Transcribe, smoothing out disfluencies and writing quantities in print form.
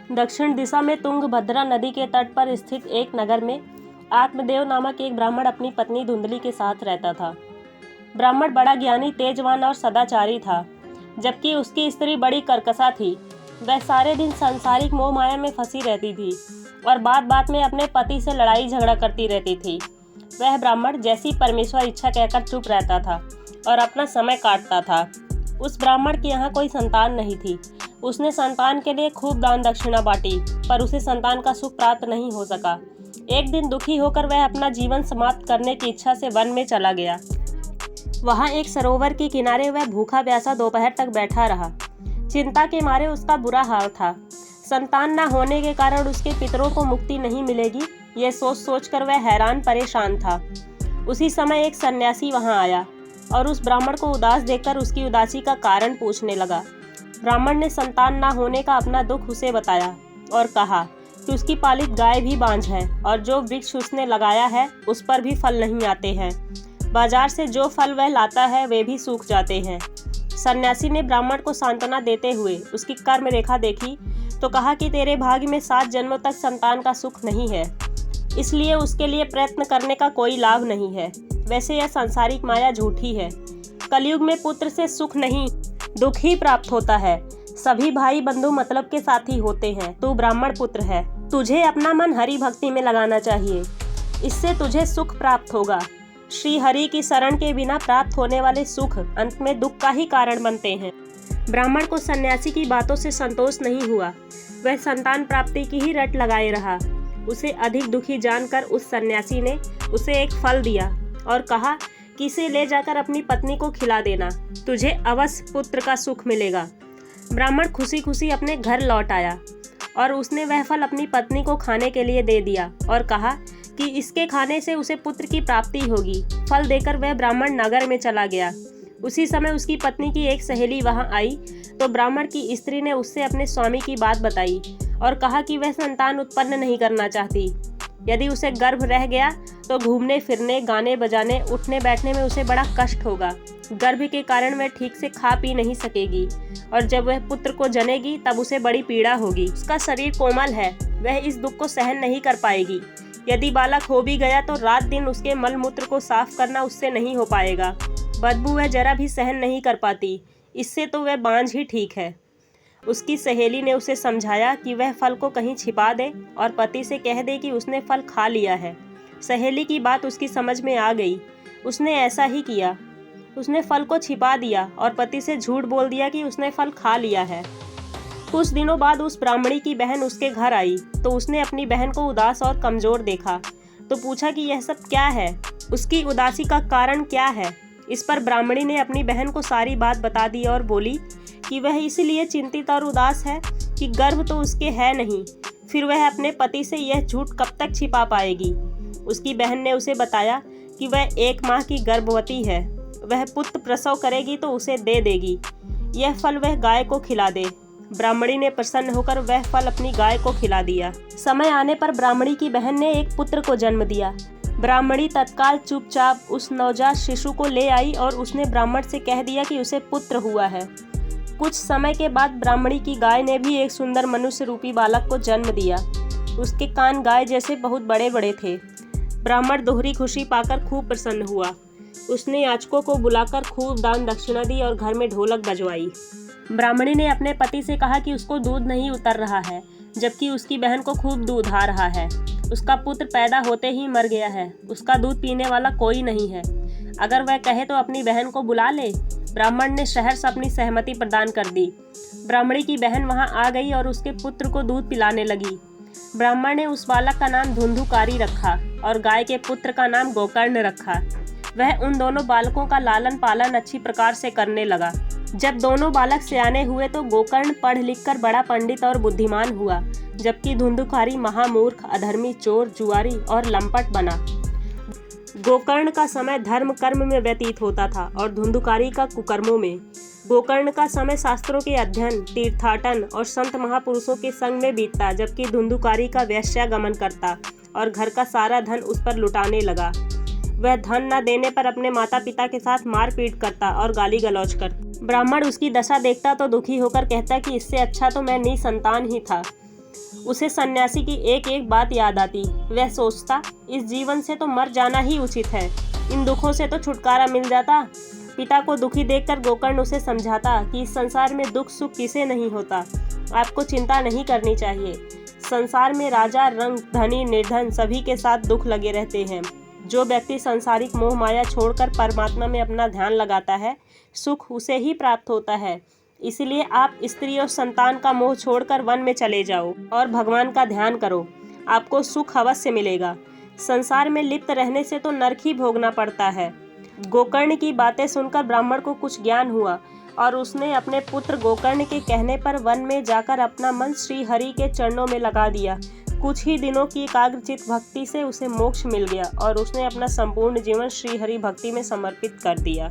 दक्षिण दिशा में तुंगभद्रा नदी के तट पर स्थित एक नगर में आत्मदेव नामक एक ब्राह्मण अपनी पत्नी धुंधली के साथ रहता था। ब्राह्मण बड़ा ज्ञानी, तेजवान और सदाचारी था, जबकि उसकी स्त्री बड़ी कर्कशा थी। वह सारे दिन सांसारिक मोह माया में फंसी रहती थी और बात बात में अपने पति से लड़ाई झगड़ा करती रहती थी। वह ब्राह्मण जैसी परमेश्वर इच्छा कहकर चुप रहता था और अपना समय काटता था। उस ब्राह्मण के यहाँ कोई संतान नहीं थी। उसने संतान के लिए खूब दान दक्षिणा बांटी, पर उसे संतान का सुख प्राप्त नहीं हो सका। एक दिन दुखी होकर वह अपना जीवन समाप्त करने की इच्छा से वन में चला गया। वहाँ एक सरोवर के किनारे वह भूखा प्यासा दोपहर तक बैठा रहा। चिंता के मारे उसका बुरा हाल था। संतान न होने के कारण उसके पितरों को मुक्ति नहीं मिलेगी, यह सोच सोचकर वह हैरान परेशान था। उसी समय एक सन्यासी वहाँ आया और उस ब्राह्मण को उदास देखकर उसकी उदासी का कारण पूछने लगा। ब्राह्मण ने संतान न होने का अपना दुख उसे बताया और कहा कि उसकी पालित गाय भी बांझ है और जो वृक्ष उसने लगाया है उस पर भी फल नहीं आते हैं। बाजार से जो फल वह लाता है वे भी सूख जाते हैं। सन्यासी ने ब्राह्मण को सांत्वना देते हुए उसकी कर्म रेखा देखी तो कहा कि तेरे भाग्य में 7 जन्मों तक संतान का सुख नहीं है, इसलिए उसके लिए प्रयत्न करने का कोई लाभ नहीं है। वैसे यह सांसारिक माया झूठी है। कलयुग में पुत्र से सुख नहीं, दुख ही प्राप्त होता है। सभी भाई बंधु मतलब के साथी होते हैं। तू ब्राह्मण पुत्र है, तुझे अपना मन हरि भक्ति में लगाना चाहिए, इससे तुझे सुख प्राप्त होगा। श्री हरि की शरण के बिना प्राप्त होने वाले सुख अंत में दुख का ही कारण बनते हैं। ब्राह्मण को सन्यासी की बातों से संतोष नहीं हुआ। वह संतान प्राप्ति की ही रट लगाए रहा। उसे अधिक दुखी जानकर उस सन्यासी ने उसे एक फल दिया और कहा कि इसे ले जाकर अपनी पत्नी को खिला देना, तुझे अवश्य पुत्र का सुख मिलेगा। ब्राह्मण खुशी खुशी अपने घर लौट आया और उसने वह फल अपनी पत्नी को खाने के लिए दे दिया और कहा कि इसके खाने से उसे पुत्र की प्राप्ति होगी। फल देकर वह ब्राह्मण नगर में चला गया। उसी समय उसकी पत्नी की एक सहेली वहां आई तो ब्राह्मण की स्त्री ने उससे अपने स्वामी की बात बताई और कहा कि वह संतान उत्पन्न नहीं करना चाहती। यदि उसे गर्भ रह गया तो घूमने फिरने, गाने बजाने, उठने बैठने में उसे बड़ा कष्ट होगा। गर्भ के कारण वह ठीक से खा पी नहीं सकेगी और जब वह पुत्र को जनेगी तब उसे बड़ी पीड़ा होगी। उसका शरीर कोमल है, वह इस दुख को सहन नहीं कर पाएगी। यदि बालक हो भी गया तो रात दिन उसके मल मूत्र को साफ करना उससे नहीं हो पाएगा। बदबू वह जरा भी सहन नहीं कर पाती, इससे तो वह बांझ ही ठीक है। उसकी सहेली ने उसे समझाया कि वह फल को कहीं छिपा दे और पति से कह दे कि उसने फल खा लिया है। सहेली की बात उसकी समझ में आ गई। उसने ऐसा ही किया। उसने फल को छिपा दिया और पति से झूठ बोल दिया कि उसने फल खा लिया है। कुछ दिनों बाद उस ब्राह्मणी की बहन उसके घर आई तो उसने अपनी बहन को उदास और कमजोर देखा तो पूछा कि यह सब क्या है, उसकी उदासी का कारण क्या है। इस पर ब्राह्मणी ने अपनी बहन को सारी बात बता दी और बोली कि वह इसलिए चिंतित और उदास है कि गर्भ तो उसके है नहीं, फिर वह अपने पति से यह झूठ कब तक छिपा पाएगी। उसकी बहन ने उसे बताया कि वह 1 माह की गर्भवती है, वह पुत्र प्रसव करेगी तो उसे दे देगी। यह फल वह गाय को खिला दे। ब्राह्मणी ने प्रसन्न होकर वह फल अपनी गाय को खिला दिया। समय आने पर ब्राह्मणी की बहन ने एक पुत्र को जन्म दिया। ब्राह्मणी तत्काल चुपचाप उस नवजात शिशु को ले आई और उसने ब्राह्मण से कह दिया कि उसे पुत्र हुआ है। कुछ समय के बाद ब्राह्मणी की गाय ने भी एक सुंदर मनुष्य रूपी बालक को जन्म दिया। उसके कान गाय जैसे बहुत बड़े बड़े थे। ब्राह्मण दोहरी खुशी पाकर खूब प्रसन्न हुआ। उसने याचकों को बुलाकर खूब दान दक्षिणा दी और घर में ढोलक बजवाई। ब्राह्मणी ने अपने पति से कहा कि उसको दूध नहीं उतर रहा है, जबकि उसकी बहन को खूब दूध आ रहा है। उसका पुत्र पैदा होते ही मर गया है, उसका दूध पीने वाला कोई नहीं है। अगर वह कहे तो अपनी बहन को बुला ले। ब्राह्मण ने सहर्ष अपनी सहमति प्रदान कर दी। ब्राह्मणी की बहन वहां आ गई और उसके पुत्र को दूध पिलाने लगी। ब्राह्मण ने उस बालक का नाम धुंधुकारी रखा और गाय के पुत्र का नाम गोकर्ण रखा। वह उन दोनों बालकों का लालन पालन अच्छी प्रकार से करने लगा। जब दोनों बालक सयाने हुए तो गोकर्ण पढ़ लिखकर बड़ा पंडित और बुद्धिमान हुआ, जबकि धुंधुकारी महामूर्ख, अधर्मी, चोर, जुआरी और लंपट बना। गोकर्ण का समय धर्म कर्म में व्यतीत होता था और धुंधुकारी का कुकर्मों में। गोकर्ण का समय शास्त्रों के अध्ययन, तीर्थाटन और संत महापुरुषों के संग में बीतता, जबकि धुंधुकारी का वेश्यागमन करता और घर का सारा धन उस पर लुटाने लगा। वह धन न देने पर अपने माता पिता के साथ मारपीट करता और गाली गलौज करता। ब्राह्मण उसकी दशा देखता तो दुखी होकर कहता कि इससे अच्छा तो मैं निसंतान ही था। उसे सन्यासी की एक एक बात याद आती। वह सोचता, इस जीवन से तो मर जाना ही उचित है, इन दुखों से तो छुटकारा मिल जाता। पिता को दुखी देखकर गोकर्ण उसे समझाता कि इस संसार में दुख सुख किसे नहीं होता, आपको चिंता नहीं करनी चाहिए। संसार में राजा, रंग, धनी, निर्धन सभी के साथ दुख लगे रहते हैं। जो व्यक्ति सांसारिक मोह माया छोड़कर परमात्मा में अपना ध्यान लगाता है, सुख उसे ही प्राप्त होता है। इसलिए आप स्त्री और संतान का मोह छोड़कर वन में चले जाओ और भगवान का ध्यान करो, आपको सुख अवश्य मिलेगा। संसार में लिप्त रहने से तो नरक ही भोगना पड़ता है। गोकर्ण की बातें सुनकर ब्राह्मण को कुछ ज्ञान हुआ और उसने अपने पुत्र गोकर्ण के कहने पर वन में जाकर अपना मन श्री हरि के चरणों में लगा दिया। कुछ ही दिनों की एकाग्रचित भक्ति से उसे मोक्ष मिल गया और उसने अपना संपूर्ण जीवन श्री हरि भक्ति में समर्पित कर दिया।